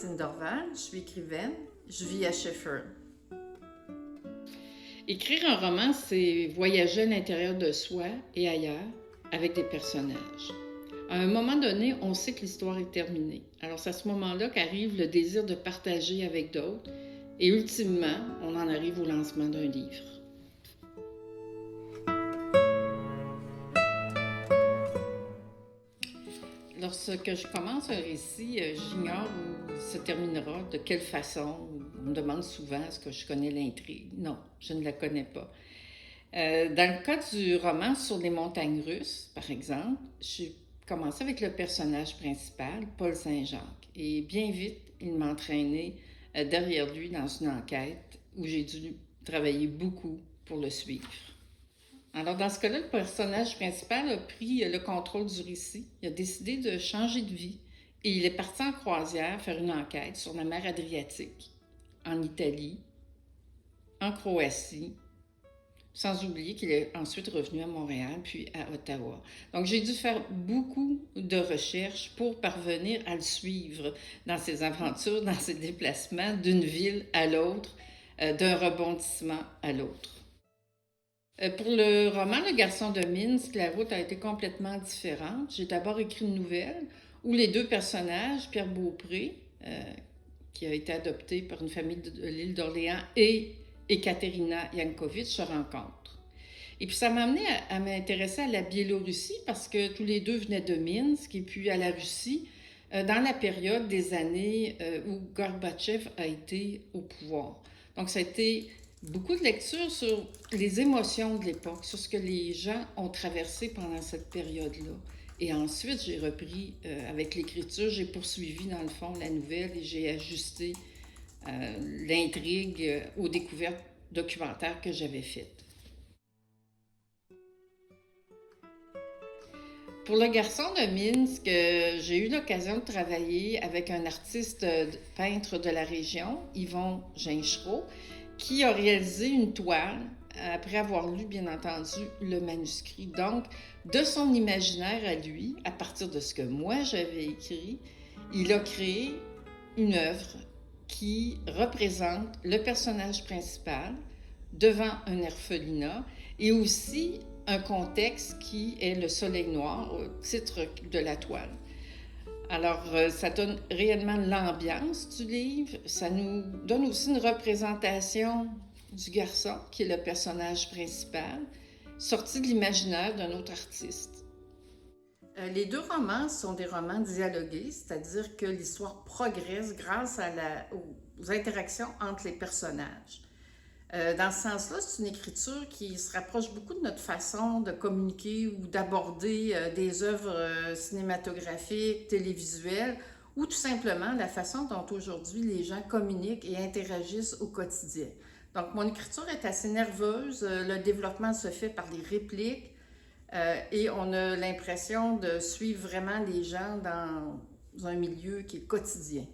Christine Dorval, je suis écrivaine, je vis à Shefford. Écrire un roman, c'est voyager à l'intérieur de soi et ailleurs avec des personnages. À un moment donné, on sait que l'histoire est terminée. Alors c'est à ce moment-là qu'arrive le désir de partager avec d'autres et ultimement, on en arrive au lancement d'un livre. Lorsque je commence un récit, j'ignore où il se terminera, de quelle façon. On me demande souvent est-ce que je connais l'intrigue. Non, je ne la connais pas. Dans le cas du roman Sur les montagnes russes, par exemple, j'ai commencé avec le personnage principal, Paul Saint-Jacques. Et bien vite, il m'a entraîné derrière lui dans une enquête où j'ai dû travailler beaucoup pour le suivre. Alors, dans ce cas-là, le personnage principal a pris le contrôle du récit. Il a décidé de changer de vie et il est parti en croisière faire une enquête sur la mer Adriatique, en Italie, en Croatie, sans oublier qu'il est ensuite revenu à Montréal puis à Ottawa. Donc, j'ai dû faire beaucoup de recherches pour parvenir à le suivre dans ses aventures, dans ses déplacements d'une ville à l'autre, d'un rebondissement à l'autre. Pour le roman Le Garçon de Minsk, la route a été complètement différente. J'ai d'abord écrit une nouvelle où les deux personnages, Pierre Beaupré, qui a été adopté par une famille de l'île d'Orléans, et Ekaterina Yankovitch se rencontrent. Et puis ça m'a amené à m'intéresser à la Biélorussie parce que tous les deux venaient de Minsk et puis à la Russie dans la période des années où Gorbatchev a été au pouvoir. Donc ça a été beaucoup de lectures sur les émotions de l'époque, sur ce que les gens ont traversé pendant cette période-là. Et ensuite, j'ai repris avec l'écriture, j'ai poursuivi dans le fond la nouvelle et j'ai ajusté l'intrigue aux découvertes documentaires que j'avais faites. Pour Le Garçon de Minsk, j'ai eu l'occasion de travailler avec un artiste peintre de la région, Yvon Ginchereau, qui a réalisé une toile après avoir lu, bien entendu, le manuscrit. Donc, de son imaginaire à lui, à partir de ce que moi j'avais écrit, il a créé une œuvre qui représente le personnage principal devant un orphelinat et aussi un contexte qui est le soleil noir, au titre de la toile. Alors, ça donne réellement l'ambiance du livre. Ça nous donne aussi une représentation du garçon, qui est le personnage principal, sorti de l'imaginaire d'un autre artiste. Les deux romans sont des romans dialogués, c'est-à-dire que l'histoire progresse grâce aux interactions entre les personnages. Dans ce sens-là, c'est une écriture qui se rapproche beaucoup de notre façon de communiquer ou d'aborder des œuvres cinématographiques, télévisuelles, ou tout simplement la façon dont aujourd'hui les gens communiquent et interagissent au quotidien. Donc, mon écriture est assez nerveuse, le développement se fait par des répliques et on a l'impression de suivre vraiment les gens dans un milieu qui est quotidien.